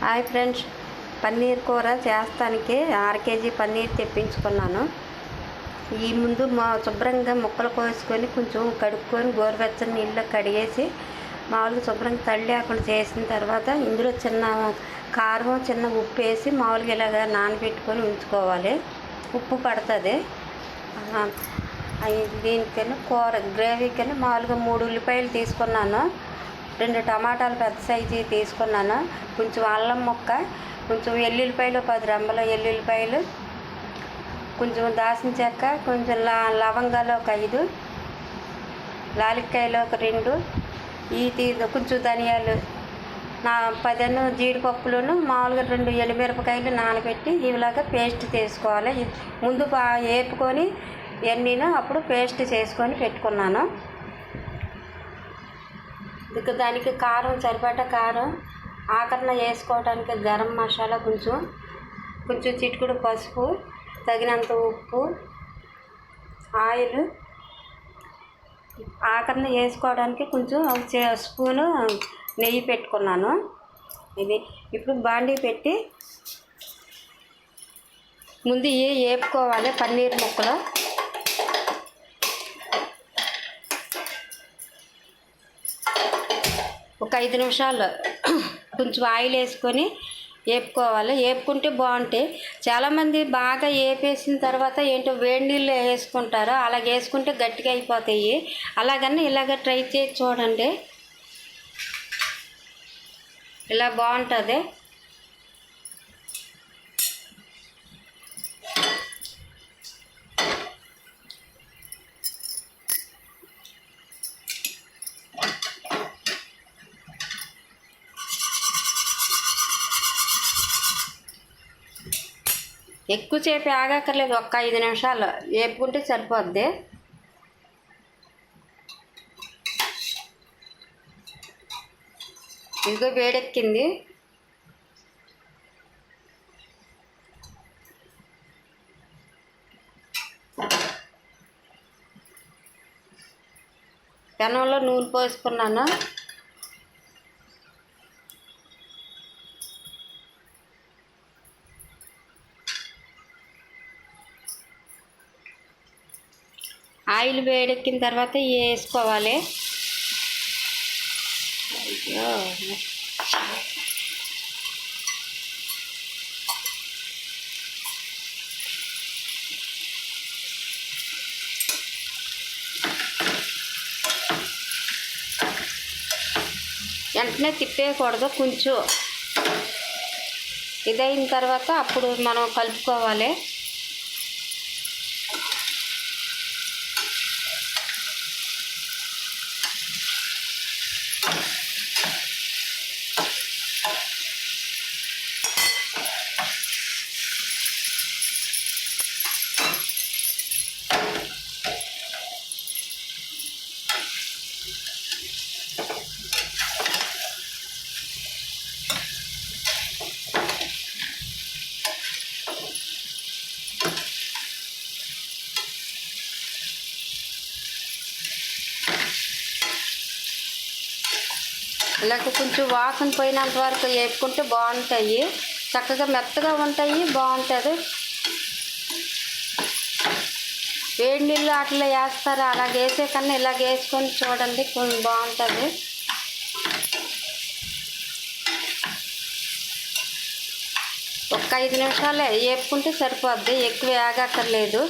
Hi friends, paneer కూర చేస్తానికి 6 KG paneer తెప్పించుకున్నాను. ఈ ముందు శుభ్రంగా ముక్కలు కోసుకొని కొంచెం కడుక్కొని గోరువెచ్చని నీళ్ళలో కడిగేసి మామూలుగా శుభ్రంగా తడి లేకుండా చేసిన తర్వాత ఇందులో చిన్న కారం, చిన్న ఉప్పు వేసి మామూలుగా ఇలాగ నానబెట్టుకొని ఉంచుకోవాలి. ఉప్పు పడుతుంది. దీనికన్నా కూర గ్రేవీకన్నా మామూలుగా 3 ఉల్లిపాయలు తీసుకున్నాను, 2 టమాటాలు పెద్ద సైజు తీసుకున్నాను, కొంచెం అల్లం ముక్క, కొంచెం ఎల్లుల్లిపాయలు 10 రెమ్మల ఎల్లుల్లిపాయలు, కొంచెం దాల్చిన చెక్క, కొంచెం లవంగాలు ఒక 5, లాలిక్కాయలు ఒక 2, కొంచెం ధనియాలు 10 జీడిపప్పులను మామూలుగా 2 ఎండుమిరపకాయలు నానబెట్టి ఇలాగా పేస్ట్ చేసుకోవాలి. ముందు వేపుకొని ఎన్నీను అప్పుడు పేస్ట్ చేసుకొని పెట్టుకున్నాను. దానికి కారం సరిపడా కారం, ఆకరణ వేసుకోవడానికి గరం మసాలా, కొంచెం చిటికెడు పసుపు, తగినంత ఉప్పు, ఆయిల్, ఆకరణ వేసుకోవడానికి కొంచెం స్పూను నెయ్యి పెట్టుకున్నాను. ఇప్పుడు బాండీ పెట్టి ముందు వేపుకోవాలి పన్నీర్ ముక్కలు. ఒక 5 నిమిషాలు కొంచెం ఆయిల్ వేసుకొని వేపుకోవాలి. వేపుకుంటే బాగుంటాయి. చాలామంది బాగా వేపేసిన తర్వాత ఏంటో వేడి నీళ్ళు వేసుకుంటారు. అలాగ వేసుకుంటే గట్టిగా అయిపోతాయి. అలాగని ఇలాగ ట్రై చేసి చూడండి, ఇలా బాగుంటుంది. ఎక్కువసేపు ఆగక్కర్లేదు, ఒక్క 5 నిమిషాలు వేపుకుంటే సరిపోద్ది. ఇదిగో వేడెక్కింది. పెనంలో నూనె పోసుకున్నాను. ఆయిల్ వేడెక్కిన తర్వాత వేసుకోవాలి. వెంటనే తిప్పేయకూడదు, కొంచెం ఇదైన తర్వాత అప్పుడు మనం కలుపుకోవాలి. ఇలాగ కొంచెం వాసన పోయినంత వరకు వేపుకుంటే బాగుంటాయి. చక్కగా మెత్తగా ఉంటాయి, బాగుంటుంది. వేడి నీళ్ళు అట్లా వేస్తారు, అలాగ వేసే కన్నా ఇలాగ వేసుకొని చూడండి, కొంచెం బాగుంటుంది. ఒక్క 5 నిమిషాలే వేపుకుంటే సరిపోద్ది, ఎక్కువ వేగక్కర్లేదు.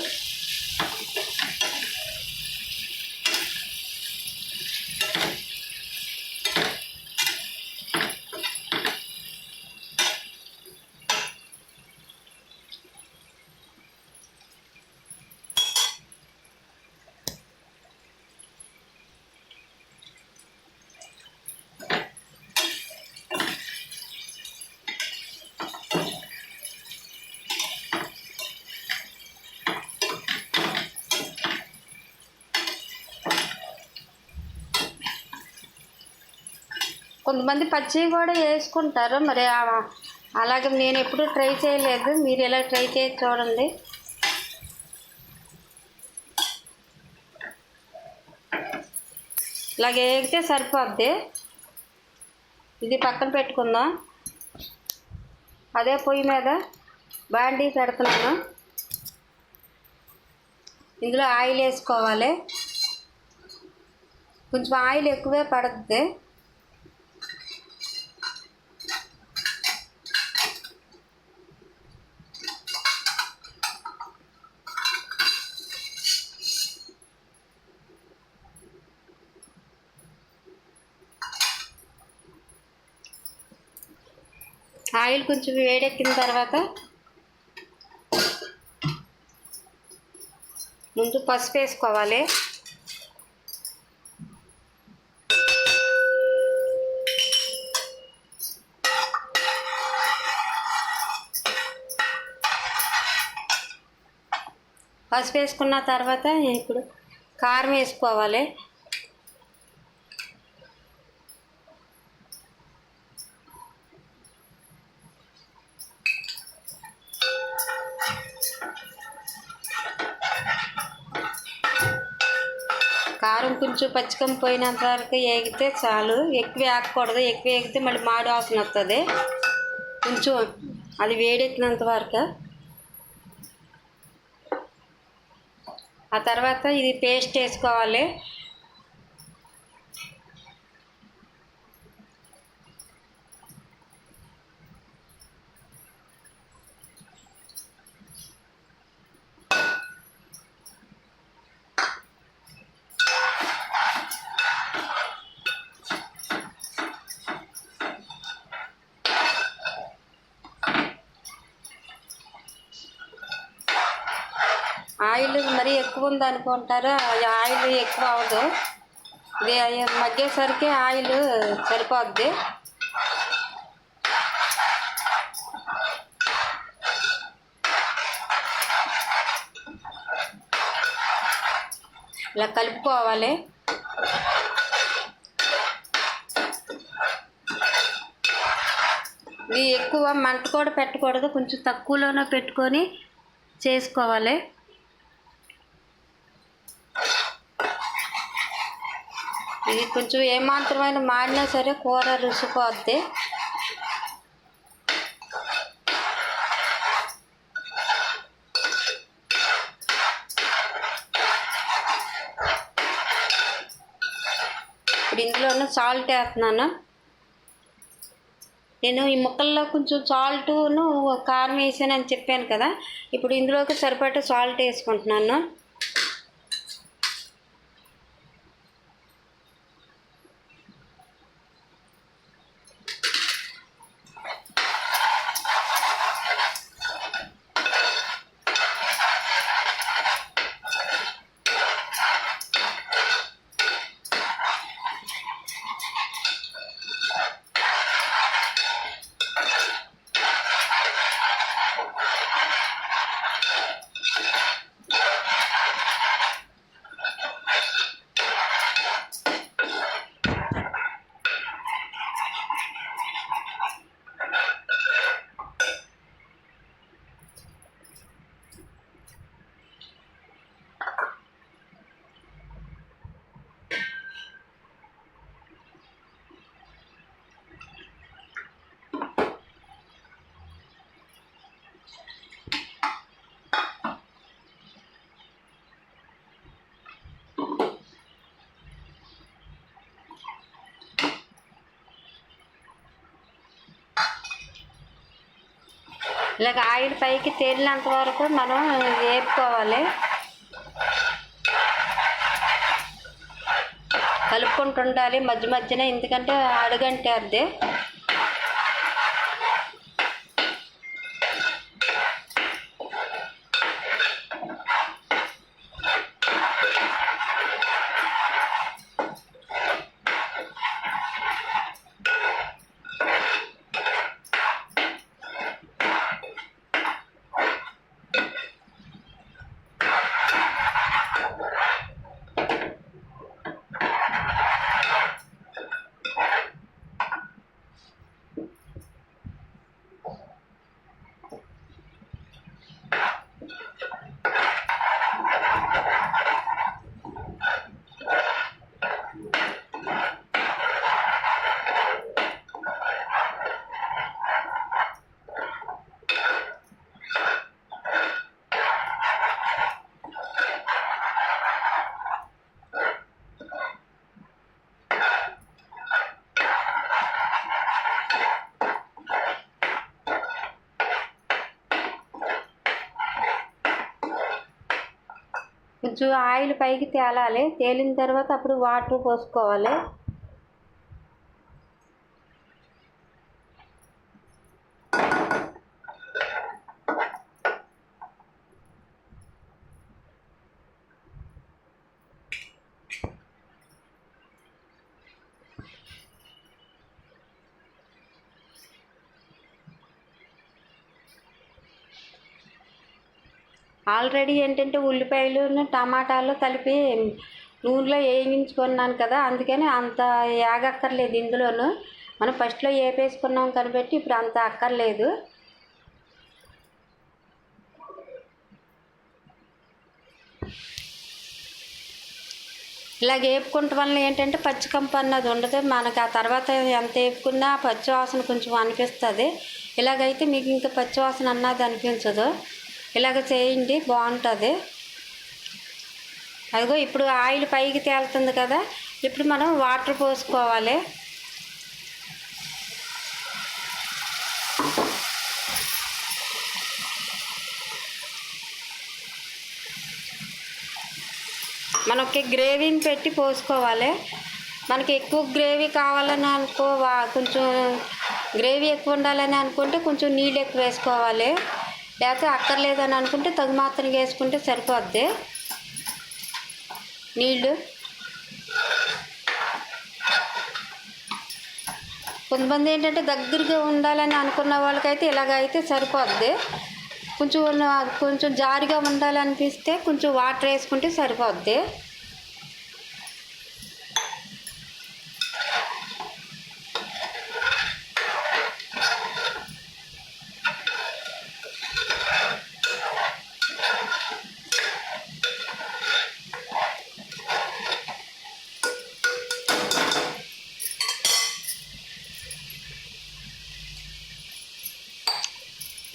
కొంతమంది పచ్చివి కూడా వేసుకుంటారు, మరి అలాగే నేను ఎప్పుడూ ట్రై చేయలేదు. మీరు ఎలా ట్రై చేసి చూడండి. ఇలాగ వేగితే సరిపోద్ది. ఇది పక్కన పెట్టుకుందాం. అదే పొయ్యి మీద బాండీ పెడుతున్నాను. ఇందులో ఆయిల్ వేసుకోవాలి. కొంచెం ఆయిల్ ఎక్కువే పడుతుంది. ఆయిల్ కొంచెం వేడెక్కిన తర్వాత ముందు పసుపు వేసుకోవాలి. పసుపు వేసుకున్న తర్వాత ఇప్పుడు కారం వేసుకోవాలి. కారం కొంచెం పచ్చికం పోయినంత వరకు వేగితే చాలు. ఎక్కువ వేగకూడదు. ఎక్కువ వేగితే మళ్ళీ మాడి వాసన వస్తుంది. కొంచెం అది వేడెక్కినంత వరకు. ఆ తర్వాత ఇది పేస్ట్ వేసుకోవాలి. ఆయిల్ మరీ ఎక్కువ ఉందనుకుంటారు. ఆయిల్ ఎక్కువ అవ్వదు. ఇది మగ్గేసరికి ఆయిల్ సరిపోద్ది. ఇలా కలుపుకోవాలి. ఇది ఎక్కువ మంట కూడా పెట్టకూడదు. కొంచెం తక్కువలోనే పెట్టుకొని చేసుకోవాలి. ఇది కొంచెం ఏమాత్రమైన మాడినా సరే కూర రుచిపోద్ది. ఇప్పుడు ఇందులోనే సాల్ట్ వేస్తున్నాను. నేను ఈ ముక్కల్లో కొంచెం సాల్ట్ను కారం వేసానని చెప్పాను కదా. ఇప్పుడు ఇందులోకి సరిపడా సాల్ట్ వేసుకుంటున్నాను. ఇలాగ ఆయిల్ పైకి తేలినంత వరకు మనం వేపుకోవాలి. కలుపుకుంటూ ఉండాలి మధ్య మధ్యన, ఎందుకంటే అడుగంటేద్ది. కొంచెం ఆయిల్ పైకి తేలాలి. తేలిన తర్వాత అప్పుడు వాటర్ పోసుకోవాలి. ఆల్రెడీ ఏంటంటే ఉల్లిపాయలు టమాటాలు కలిపి నూనెలో వేయించుకున్నాను కదా, అందుకని అంత ఏగక్కర్లేదు. ఇందులోనూ మనం ఫస్ట్లో వేపేసుకున్నాం కాబట్టి ఇప్పుడు అంత అక్కర్లేదు. ఇలాగ వేపుకుంటే వల్ల ఏంటంటే పచ్చికంపు అన్నది ఉండదు మనకు. ఆ తర్వాత ఎంత వేపుకున్నా పచ్చివాసన కొంచెం అనిపిస్తుంది. ఇలాగైతే మీకు ఇంకా పచ్చివాసన అన్నది అనిపించదు. ఇలాగ చేయండి, బాగుంటుంది. అదిగో ఇప్పుడు ఆయిల్ పైకి తేలుతుంది కదా, ఇప్పుడు మనం వాటర్ పోసుకోవాలి. మనకి గ్రేవీని పెట్టి పోసుకోవాలి. మనకి ఎక్కువ గ్రేవీ కావాలని కొంచెం గ్రేవీ ఎక్కువ ఉండాలని అనుకుంటే కొంచెం నీళ్ళు ఎక్కువ వేసుకోవాలి. లేకపోతే అక్కర్లేదని అనుకుంటే తగు మాత్రం వేసుకుంటే సరిపోద్ది నీళ్ళు. కొంతమంది ఏంటంటే దగ్గరగా ఉండాలని అనుకున్న వాళ్ళకైతే ఇలాగైతే సరిపోద్ది. కొంచెం జారుగా ఉండాలనిపిస్తే కొంచెం వాటర్ వేసుకుంటే సరిపోద్ది.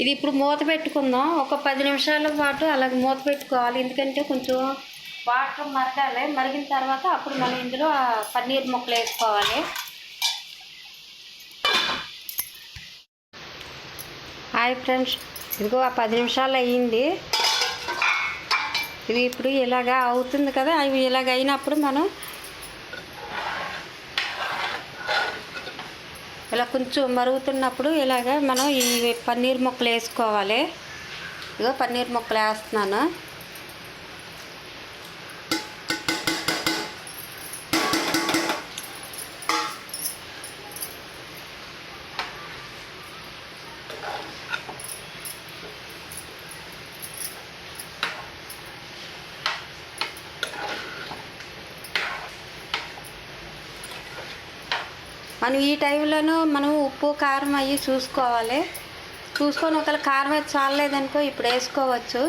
ఇది ఇప్పుడు మూత పెట్టుకుందాం. ఒక 10 నిమిషాల పాటు అలాగే మూత పెట్టుకోవాలి. ఎందుకంటే కొంచెం వాటర్ మరగాలి. మరిగిన తర్వాత అప్పుడు మనం ఇందులో పన్నీర్ ముక్కలు వేసుకోవాలి. హాయ్ ఫ్రెండ్స్, ఇదిగో ఆ 10 నిమిషాలు అయ్యింది. ఇది ఇప్పుడు ఇలాగా అవుతుంది కదా, అవి ఇలాగ అయినప్పుడు మనం ఇలా కొంచెం మరుగుతున్నప్పుడు ఇలాగ మనం ఈ పన్నీర్ ముక్కలు వేసుకోవాలి. ఇదిగో పన్నీర్ ముక్కలు వేస్తున్నాను. మనం ఈ టైంలోనూ మనం ఉప్పు కారం అవి చూసుకోవాలి. చూసుకొని ఒకవేళ కారం అయితే చాలలేదనుకో ఇప్పుడు వేసుకోవచ్చు.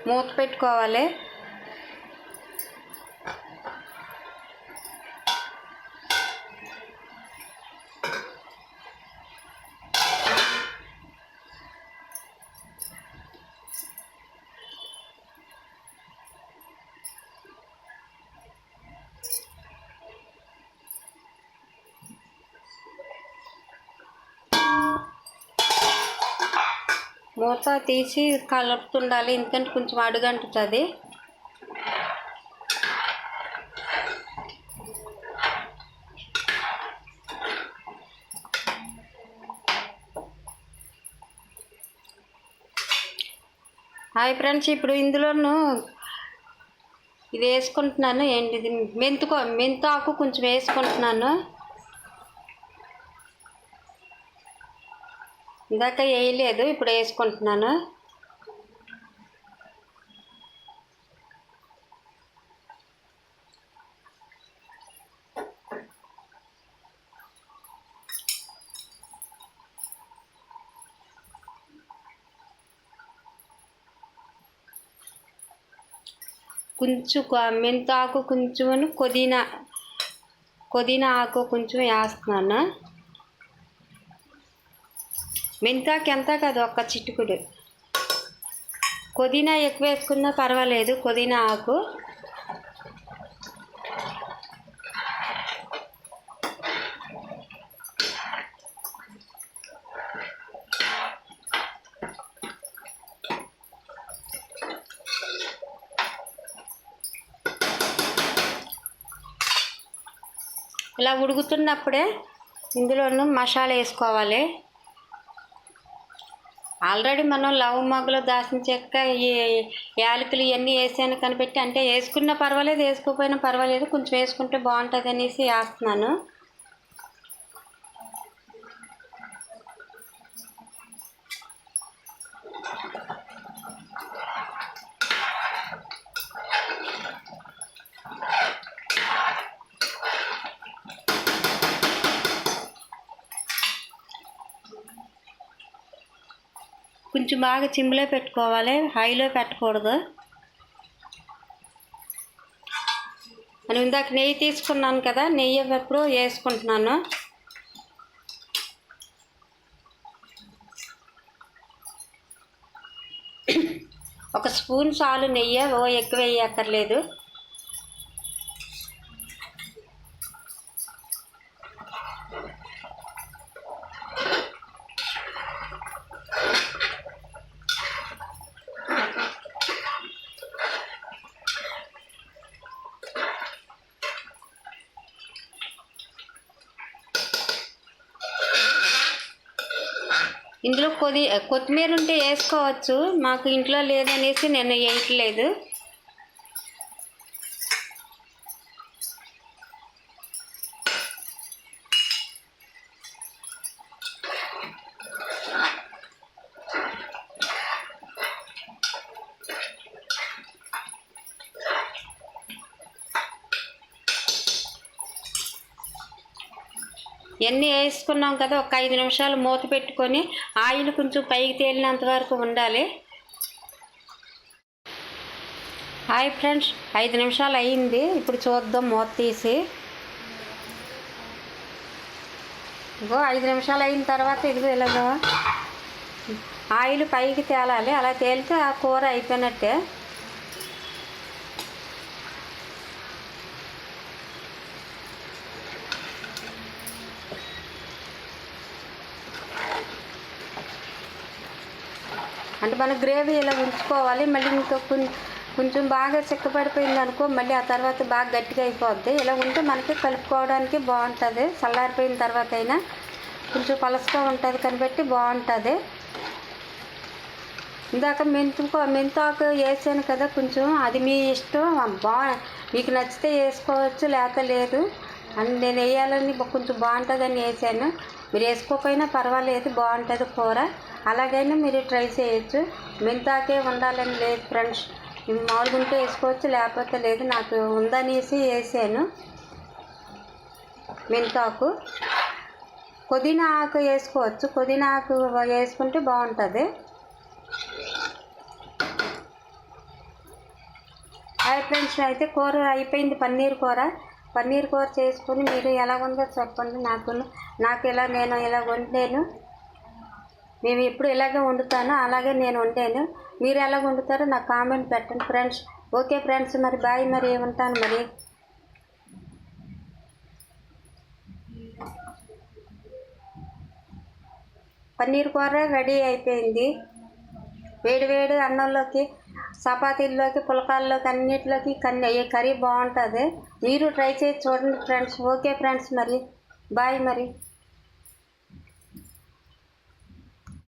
మూత పెట్టుకోవాలి. మూత తీసి కలుపుతుండాలి, ఎందుకంటే కొంచెం అడుగంటుతుంది. హాయ్ ఫ్రెండ్స్, ఇప్పుడు ఇందులోనూ ఇది వేసుకుంటున్నాను. ఏంటిది మెంతాకు కొంచెం వేసుకుంటున్నాను. ఇందాక వేయలేదు, ఇప్పుడు వేసుకుంటున్నాను. కొంచెం మెంతాకు కొంచెం పుదీనా ఆకు కొంచెం వేస్తున్నాను. మెంతాకు ఎంత కాదు, ఒక్క చిటికుడు. పుదీనా ఎక్కువ వేసుకున్నా పర్వాలేదు, పుదీనా ఆకు. ఇలా ఉడుకుతున్నప్పుడే ఇందులోనూ మసాలా వేసుకోవాలి. ఆల్రెడీ మనం లవంగాలు, దాల్చిన చెక్క, ఈ యాలకులు ఇవన్నీ వేసాను కనిపెట్టి, అంటే వేసుకున్నా పర్వాలేదు వేసుకోకపోయినా పర్వాలేదు, కొంచెం వేసుకుంటే బాగుంటుంది అనేసి వేస్తున్నాను. కొంచెం బాగా సిమ్లో పెట్టుకోవాలి, హైలో పెట్టకూడదు. నేను ఇందాక నెయ్యి తీసుకున్నాను కదా, నెయ్యి ఎప్పుడు వేసుకుంటున్నాను. ఒక స్పూన్ చాలు నెయ్యి, ఎక్కువ వేయక్కర్లేదు. ఇందులో కొత్తిమీర ఉంటే వేసుకోవచ్చు, మాకు ఇంట్లో లేదనేసి నేను వేయట్లేదు. ఇవన్నీ వేసుకున్నాం కదా, ఒక 5 నిమిషాలు మూత పెట్టుకొని ఆయిల్ కొంచెం పైకి తేలినంత వరకు ఉండాలి. హాయ్ ఫ్రెండ్స్, 5 నిమిషాలు అయ్యింది. ఇప్పుడు చూద్దాం మూత తీసి. 5 నిమిషాలు అయిన తర్వాత ఇదిగో ఇలాగ ఆయిల్ పైకి తేలాలి. అలా తేలితే ఆ కూర అయిపోయినట్టే. అంటే మన గ్రేవీ ఇలా ఉంచుకోవాలి. మళ్ళీ ఇంకా కొంచెం బాగా చిక్కపడిపోయింది అనుకో, మళ్ళీ ఆ తర్వాత బాగా గట్టిగా అయిపోద్ది. ఇలా ఉంటే మనకి కలుపుకోవడానికి బాగుంటుంది. చల్లారిపోయిన తర్వాత అయినా కొంచెం పలసగా ఉంటుంది కనిపెట్టి బాగుంటుంది. ఇందాక మెంతాకు వేసాను కదా కొంచెం, అది మీ ఇష్టం. మీకు నచ్చితే వేసుకోవచ్చు, లేకపోతే లేదు. అని నేను వేయాలని కొంచెం బాగుంటుందని వేసాను. మీరు వేసుకోకపోయినా పర్వాలేదు, బాగుంటుంది కూర. అలాగైనా మీరు ట్రై చేయొచ్చు. మెంతాకే ఉండాలని లేదు ఫ్రెండ్స్, మామూలుగా ఉంటే వేసుకోవచ్చు, లేకపోతే లేదు. నాకు ఉందనేసి వేసాను మెంతాకు. పుదీనా ఆకు వేసుకోవచ్చు, పుదీనా ఆకు వేసుకుంటే బాగుంటుంది. హాయ్ ఫ్రెండ్స్, అయితే కూర అయిపోయింది. పన్నీర్ కూర చేసుకొని మీరు ఎలా ఉందో చెప్పండి. నేను ఇలా వండాను. మేము ఎప్పుడు ఇలాగే వండుతాను, అలాగే నేను వండాను. మీరు ఎలా వండుతారో నాకు కామెంట్ పెట్టండి ఫ్రెండ్స్. ఓకే ఫ్రెండ్స్, మరి బాయ్, మరి ఉంటాను. మరి పన్నీర్ కూర రెడీ అయిపోయింది. వేడి అన్నంలోకి, చపాతీల్లోకి, పులకాల్లోకి, అన్నిటిలోకి కర్రీ బాగుంటుంది. మీరు ట్రై చేసి చూడండి ఫ్రెండ్స్. ఓకే ఫ్రెండ్స్, మరి బాయ్ మరి.